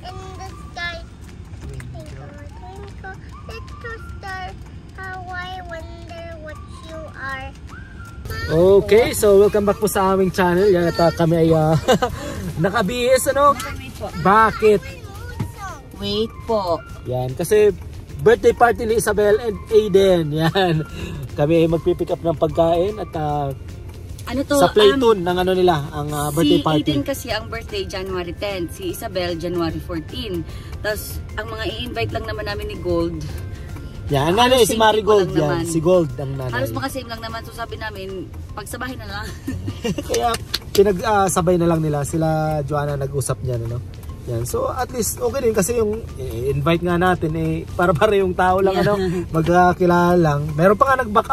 in the sky. Twinkle, twinkle, little star, how I wonder what you are. Okay, so welcome back po sa aming channel. Yan, at kami ay nakabihis, ano? Bakit? Wait po. Yan, kasi birthday party ni Isabel and Aiden. Yan. Kami ay magpipick up ng pagkain at Ano to? sa Playtone ng ano nila, ang birthday party. Si Aiden kasi ang birthday January 10, si Isabel January 14. Tapos ang mga i-invite lang naman namin ni Gold. Yan, ang nanay si Marigold yan. Si Gold ang nanay. Halos makasame lang naman. So sabi namin, pagsabahin na lang. Kaya pinagsabay na lang nila. Sila Joanna nag-usap niyan, ano? Yan. So at least okay din kasi yung invite nga natin para yung tao lang ano, magkakilala lang. Meron pa nga nag-back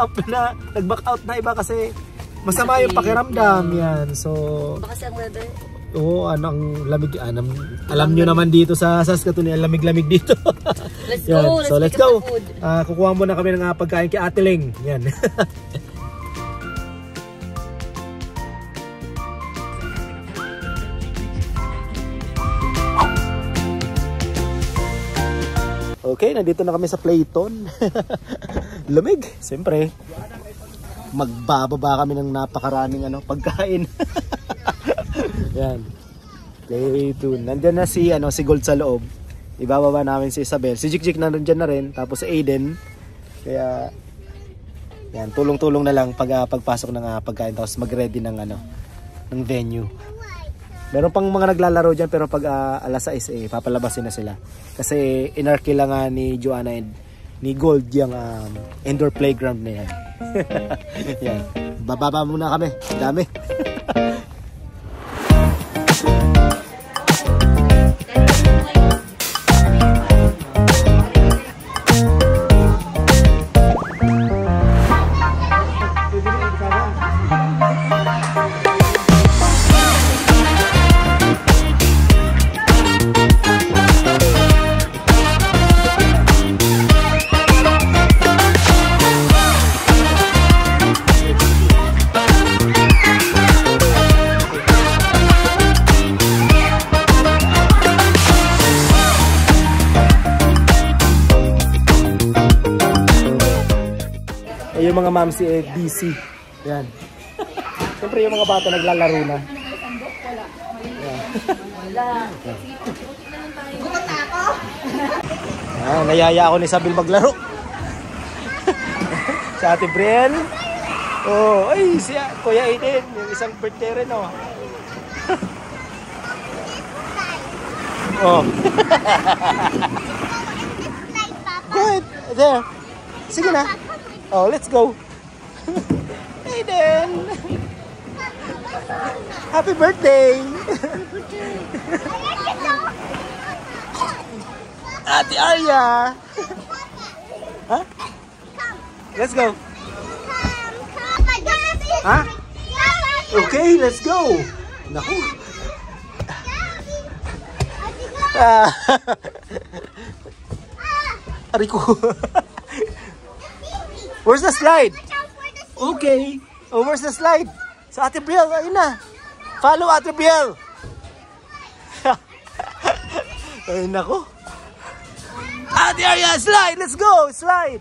out na iba kasi masama yung pakiramdam yan. So Baka kasi ang weather. Oo, ang lamig. Alam nyo naman dito sa Saskatoon, ang lamig-lamig dito. Let's go. So let's go. Kukuha muna kami ng pagkain kay Ate Ling. Yan. Okay, nandito na kami sa Playtone. Lamig, siyempre. Magbababa kami ng napakaraming pagkain. Yan. Playtone. Nandiyan na si Gold sa loob. Ibababa namin si Isabel. Si Jikjik nandiyan na rin, tapos si Aiden. Kaya yan, tulong-tulong na lang pagpasok ng pagkain tapos mag-ready ng ng venue. Meron pang mga naglalaro diyan pero pag alas 6 papalabasin na sila. Kasi inarkila nga ni Joanna and ni Gold yung indoor playground na yan. Yan. Bababa muna kami. Dami. Yung mga mamsi DC. Yan. Siyempre yung mga bata naglalaro na. Yan. Nayaya ako ni Isabel maglaro. Si Ate Brielle. Oh, ay si Kuya Aiden, yung isang birthday rin oh. Oh. Good. There. Sige na. Oh, let's go. Aiden. Happy birthday. Ate Arya. Huh? Let's go. Huh? Okay, let's go. Naku. Ariko. Where's the slide? Okay. Oh, where's the slide? Sa Ate Brielle, ayun na. Follow Ate Brielle. Ayun ako. Ate Arya, slide. Let's go. Slide.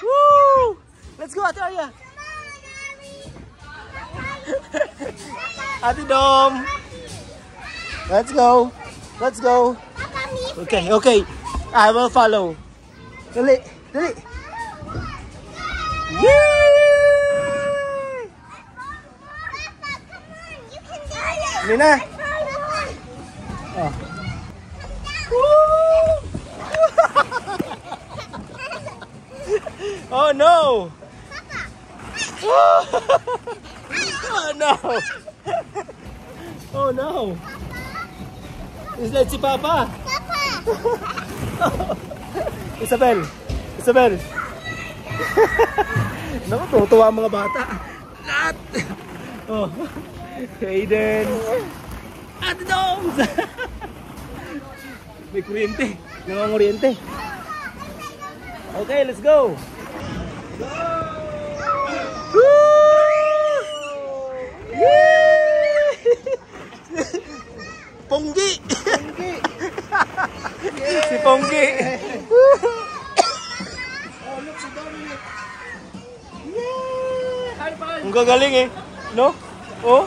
Woo! Let's go, Ate Arya. Ate Dom. Let's go. Let's go. Okay, okay. I will follow. Dali, dali. Yay! Hindi na. Oh. Oh no! Oh no! Oh no! Is that si Papa? Isabel! Isabel! Naku, tutuwa ang mga bata. Lahat! Oh. Aiden! Ate Doms! May kuryente. Nanganguryente. Okay, let's go! Go! Woo! Yay! Ponggi! Ponggi! Ponggi. Ang gagaling eh. No? Oh.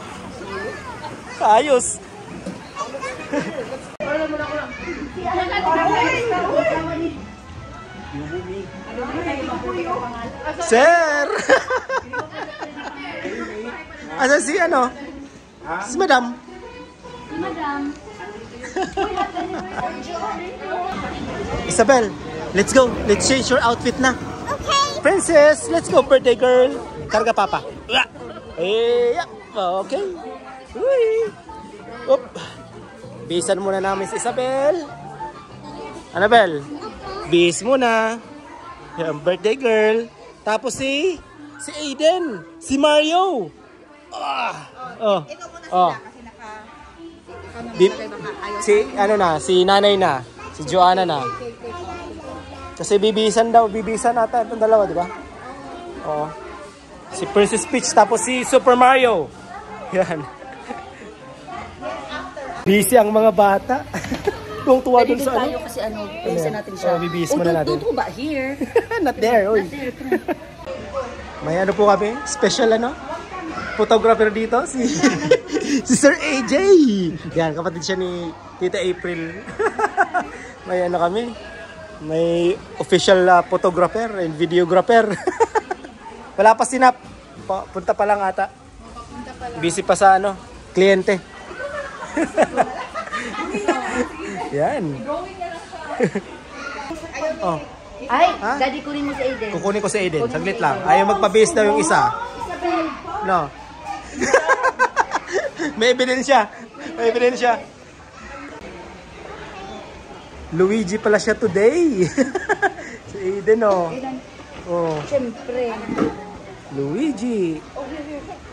Ayos. Sir! Asa si ano? Si Madam. Isabel, let's go. Let's change your outfit na. Okay. Princess, let's go, birthday girl. Karga papa. Yeah. Okay. Uy. Up. Bisan muna namin si Isabel. Annabel, bis muna. Yan, birthday girl. Tapos si Aiden, si Mario. Si nanay na, si Joanna na. Kasi bibisan ata itong dalawa, di ba? Oo. Si Princess Peach, tapos si Super Mario. Yan. Busy ang mga bata. Kung tuwa dun sa tayo kasi bilisan natin siya. Bibihis mo na natin. Don't ba here? Not there, oy. May ano po kami, special photographer dito, si Sir AJ. Yan, kapatid siya ni Tita April. May kami, may official photographer and videographer. Wala pa sinap. Punta pa lang ata. Busy pa sa kliyente. Yan. Oh. Ay, daddy kunin mo si Aiden. Kukunin ko si Aiden. Saglit lang. Ayaw magpa-base daw yung isa. No. May ebidensya. Luigi pala siya today. Si Aiden, oh. Siyempre. Luigi.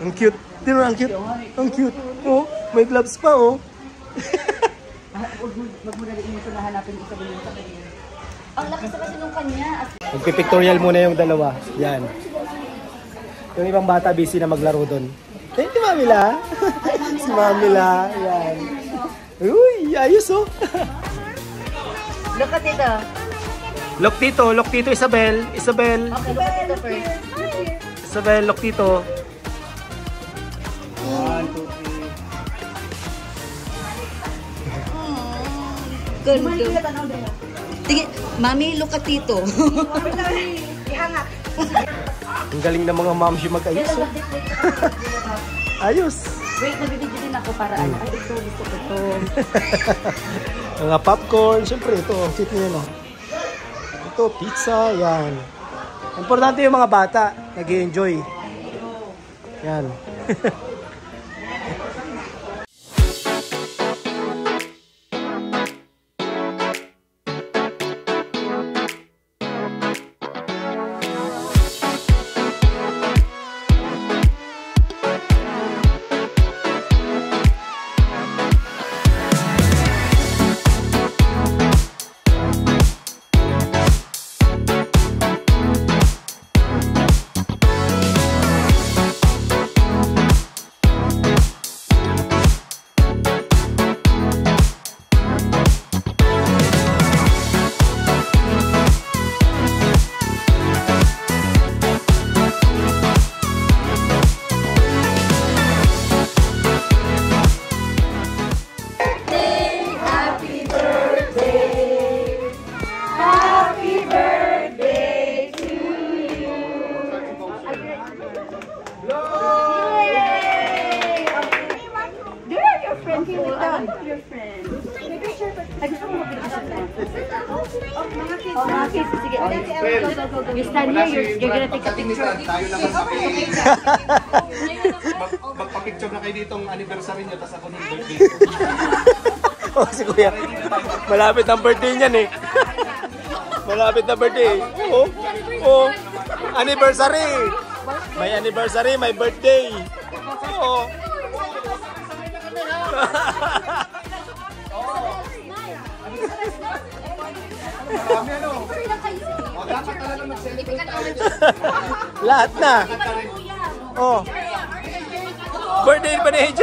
Ang cute. Ang cute. Oh, may gloves pa, oh. Magmudali mo na hanapin isa ba yung kanya. Ang lakas na kasi nung kanya. Magpipictorial muna yung dalawa. Yan. Yung ibang bata busy na maglaro doon. Si Mamila. Si Mamila. Yan. Uy, ayos oh. Look at ito. Look tito, Isabel. Okay, look at ito first. Isabel, look tito. 1, 2, 3. Ganda. Tingin, Mami, look at Tito. Ang galing ng mga moms yung mag-ayos. Ayos. Wait, nabibigyan din ako para Ay, ito, gusto ko ito. Mga popcorn. Siyempre, ito. Ang cute niya, no? Ito, pizza. Yan. Importante yung mga bata. Nag-i-enjoy. Yan. You stand here, you're gonna take a picture. Magpa-picture na kayo ditong anniversary niya, tapos ako ng birthday. Oh, si Kuya. Malapit ang birthday niyan eh. Malapit na birthday. Oh. Anniversary. May anniversary, may birthday. Oh. Lahat na. Oh. Birthday pa ni AJ.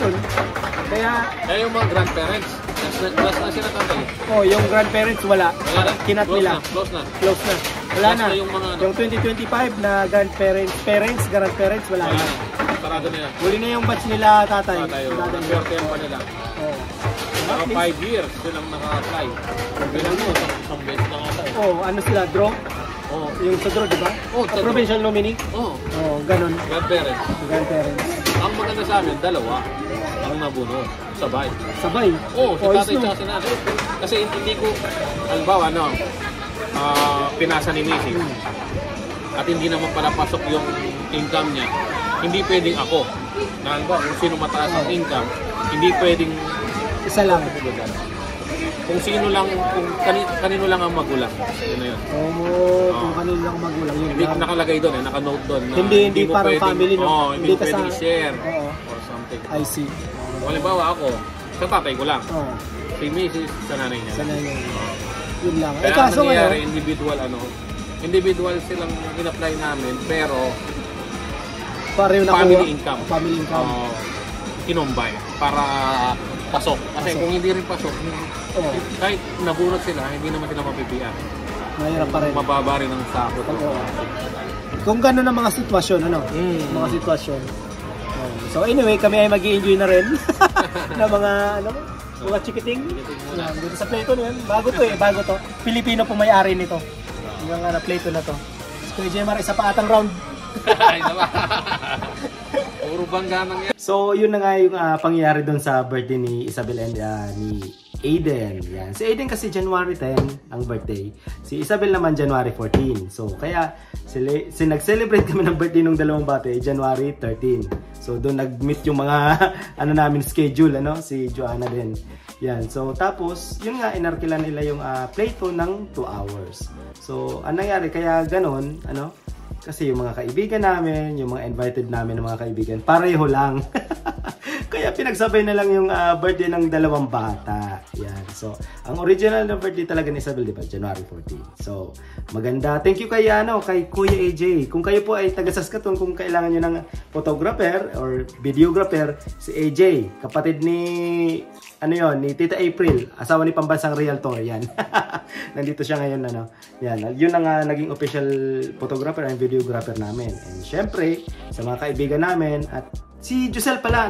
Yun. Kaya, yung mga grandparents, plus na sila tatay. yung grandparents wala. Wala na. Kinat Close nila. na. Close na. Close na. Wala Close na. na yung mga ano. Yung 2025 na grandparents, grandparents, wala Wala na. na. Sarado na yan. Huli na yung batch nila tatay. Tatay, Tatay. swerte pa nila. Oo. Mga 5 years silang naka-apply. Bilang mo, isang beses na ata eh. Ano sila, draw? Oo. Yung sa draw, di ba? Sa draw. Provincial nominee? Oo. Ganun. Grandparents. Grandparents. Ang maganda sa amin, dalawa ang nabunod. Sabay. Sabay. Si tatay tsaka si nanay. Kasi hindi ko, halimbawa, pinasa ni Missy. At hindi naman pala pasok yung income niya. Hindi pwedeng ako. Na halimbawa, kung sino mataas ang income, hindi pwedeng Isa lang. kung sino lang, kung kanino lang ang magulang. Yun na yun. Kung kanino lang magulang yun. Hindi nakalagay doon naka-note doon. Na Hindi mo parang pwedeng- family, no? Oo, hindi mo Hindi ka pwedeng sa- i-share. Oo. Or something. I see. Halimbawa ako, sa tatay ko lang. Oo. Si Mrs. sa nanay niya. Sana yun. Yun lang. Kaya Kaso ang nangyayari, ngayon, individual silang in-apply namin, pero pareho na family income. Family income. Kinumbay para pasok. Kasi Pasok. kung hindi rin pasok, Oo. kahit nabunot sila, hindi naman sila mapipian. Mahirap pa rin. Mababa rin ang sahod. Oo. Kung gano'n ang mga sitwasyon, mga sitwasyon. So anyway, kami ay mag-i-enjoy na rin na mga chikiting. Yan, dito sa Plato na yan. Bago to. Pilipino po may-ari nito. Yung Plato na to. Kuya Jemar, isa pa atang round. Ay, diba? Puro bangga nang yan. So, yun na nga yung pangyayari doon sa birthday ni Isabel and ni Aiden. Yan. Si Aiden kasi January 10 ang birthday. Si Isabel naman January 14. So, kaya nag-celebrate kami ng birthday ng dalawang bata January 13. So, doon nag-meet yung mga namin schedule, si Joanna din. Yan. So, tapos, yun nga, inarkila nila yung Plato ng 2 hours. So, anong nangyari? Kaya ganon, kasi yung mga kaibigan namin, yung mga invited namin ng mga kaibigan, pareho lang. Kaya pinagsabay na lang yung birthday ng dalawang bata. Yan. So, ang original na birthday talaga ni Isabel, di ba? January 14. So, maganda. Thank you kay Kuya AJ. Kung kayo po ay taga Saskatoon, kung kailangan nyo ng photographer or videographer, si AJ, kapatid ni ni Tita April, asawa ni Pambansang Realtor, yan. Nandito siya ngayon, Yan, yun ang naging official photographer and videographer namin. And syempre, sa mga kaibigan namin, at si Giselle pala,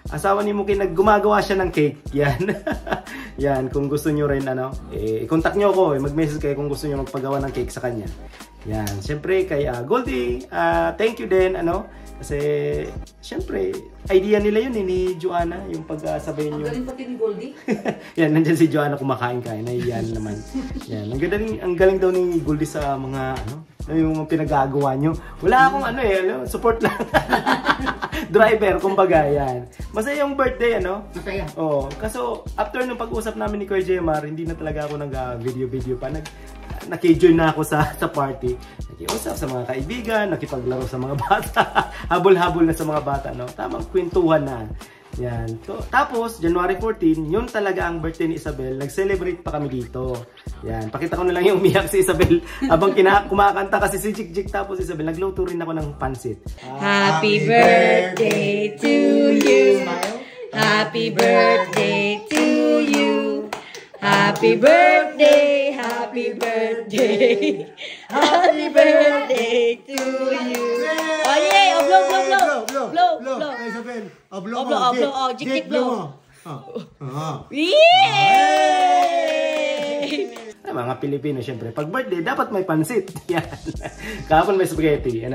asawa ni Muki, gumagawa siya ng cake. Yan. Yan, kung gusto nyo rin, i-contact nyo ako, mag-message kayo kung gusto nyo magpagawa ng cake sa kanya. Yan, syempre, kay Goldie, thank you din, kasi, syempre, idea nila yun ni Joanna, yung pagsabay nyo. Ang galing pati ni Goldie. Yan, nandiyan si Joanna kumakain-kain, naiyan naman. Yan, ang galing daw ni Goldie sa mga, yung pinagagawa nyo. Wala akong support lang. Driver, kumbaga, yan. Masaya yung birthday, Masaya. Oo, kaso, after nung pag-usap namin ni Kuya Jemar, hindi na talaga ako nag-video pa. Nakijoin na ako sa party. Nakiusap sa mga kaibigan, nakipaglaro sa mga bata. Habol-habol na sa mga bata, Tamang kwentuhan na. Yan. So, tapos, January 14, yun talaga ang birthday ni Isabel. Nag-celebrate pa kami dito. Yan. Pakita ko na lang yung umiyak si Isabel habang kumakanta kasi si Jik-Jik. Tapos Isabel, nagluto rin ako ng pansit. Happy birthday to you. Happy birthday to you. Happy birthday, happy birthday. Happy birthday to you. Oh yeah, blow. Isabel. Blow. Jik-Jik blow. Yay! Mga Pilipino, syempre, pag birthday, dapat may pansit. Yan. Kahapon may spaghetti.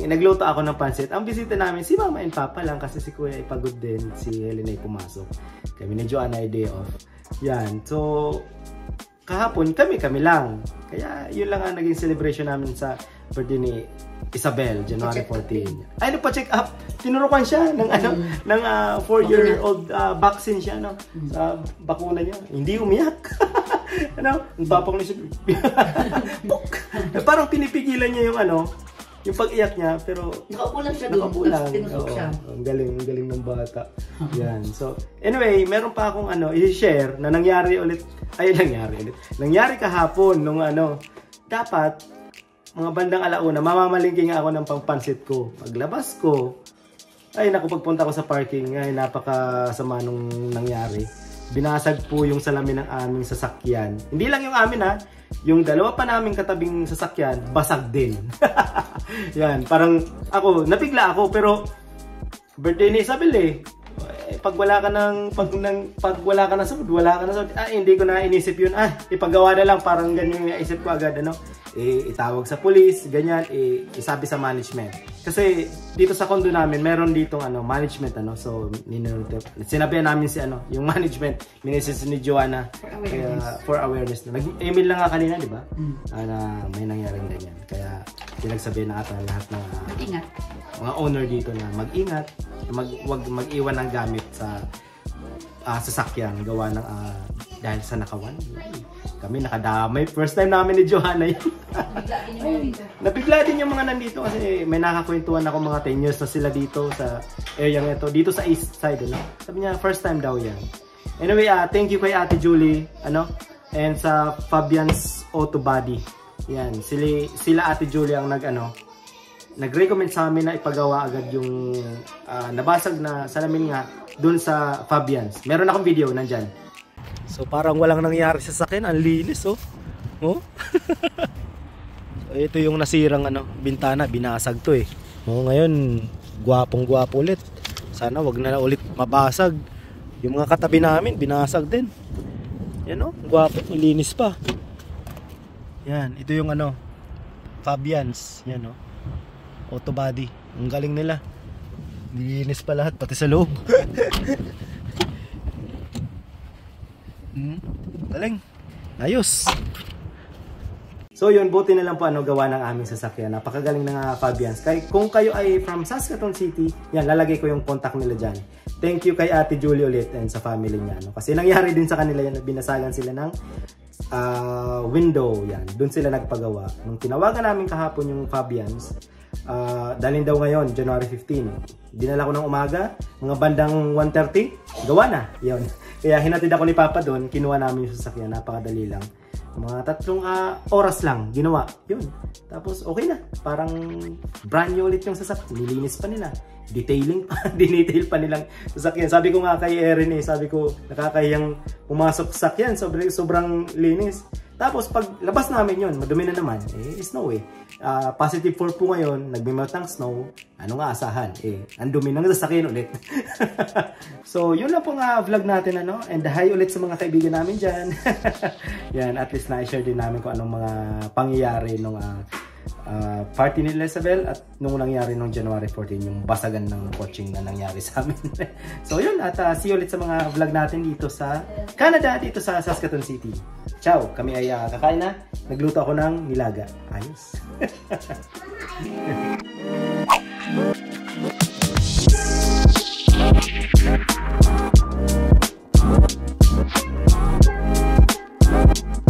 Nagluto ako ng pansit. Ang bisita namin, si Mama and Papa lang kasi si Kuya ay pagod din. Si Helen ay pumasok. Kami ni Joanna ay day off. Yan. So, kahapon, kami lang. Kaya, yun lang ang naging celebration namin sa birthday ni Isabel, January 14. Ay, nagpa-check up. Tinurukan siya ng 4-year-old vaccine siya, sa bakuna niya. Hindi umiyak. Ang tapang ni siya. Parang pinipigilan niya yung pag-iyak niya, pero Nakaupo lang siya doon. Tinusok siya. Ang galing ng bata. Yan. So, anyway, meron pa akong i-share na nangyari kahapon nung dapat mga bandang alauna, mamamalingking ako ng pangpansit ko. Paglabas ko, Ay naku, pagpunta ko sa parking, ay napakasama nung nangyari. Binasag po yung salamin ng aming sasakyan. Hindi lang yung amin ha, yung dalawa pa naming katabing sasakyan, basag din. Yan, parang ako, napigla ako, pero birthday ni Isabel eh. Pag wala ka ng pag wala ka na sud, wala ka na sud. Hindi ko na inisip yun. Ipagawa na lang, parang ganyan yung isip ko agad ano. Itawag sa police, ganyan, isabi sa management. Kasi dito sa condo namin, meron ditong management ano. So sinabihan namin si yung management, minisis ni Joanna for awareness. Nag-email lang nga kanina, di ba? Na may nangyaring ganyan. Kaya pinagsabihan na ata lahat ng Ingat. mga owner dito na mag-ingat, wag mag-iwan ng gamit sa sasakyan gawa ng dahil sa nakawan. Kami nakadamay. First time namin ni Johanna yun. Nabigla din yung mga nandito kasi may nakakwentuhan ako mga 10 years na sila dito sa area ito. Dito sa east side. Sabi niya, first time daw yan. Anyway, thank you kay Ate Julie. And sa Fabian's Auto Body. Yan. Sila Ate Julie ang nag-recommend sa amin na ipagawa agad yung nabasag na salamin nga dun sa Fabian's. Meron akong video nandyan. So parang walang nangyari sa sakin, ang linis oh. So, ito yung nasirang bintana, binasag to eh. Ngayon, gwapong-gwapo ulit. Sana wag na ulit mabasag. Yung mga katabi namin, binasag din. Yan oh, gwapo, linis pa. Yan, ito yung Fabian's, yan oh. Auto body. Ang galing nila. Linis pa lahat, pati sa loob. Galing. Ayos. So yun, buti na lang po gawa ng aming sasakyan. Napakagaling ng Fabian's. Kung kayo ay from Saskatoon City, yan, lalagay ko yung contact nila dyan. Thank you kay Ate Julie ulit and sa family niya. Kasi nangyari din sa kanila yan, binasagan sila ng window. Yan, doon sila nagpagawa. Nung tinawagan namin kahapon yung Fabian's, dalhin daw ngayon, January 15. Dinala ko ng umaga, mga bandang 1:30, gawa na. Yun. Kaya hinatid ako ni Papa doon, kinuha namin yung sasakyan, napakadali lang. Mga 3 oras lang, ginawa. Yun. Tapos okay na. Parang brand new ulit yung sasakyan. Nilinis pa nila. Detailing pa. Dinetail pa nilang sasakyan. Sabi ko nga kay Erin sabi ko, nakakahiyang pumasok sasakyan. Sobrang linis. Tapos pag labas namin yun, madumi na naman, snow positive 4 po ngayon, nagmimelt ng snow, ano nga asahan, ang dumi ng sasakyan ulit. So yun lang po nga vlog natin and hi ulit sa mga kaibigan namin dyan. Yan, at least na-share din namin kung anong mga pangyayari nung party ni Isabel at nung nangyari nung January 14, yung basagan ng coaching na nangyari sa amin. So yun, at see you ulit sa mga vlog natin dito sa Canada, dito sa Saskatoon City. Ciao! Kami ay kakain na. Nagluto ako ng nilaga. Ayos!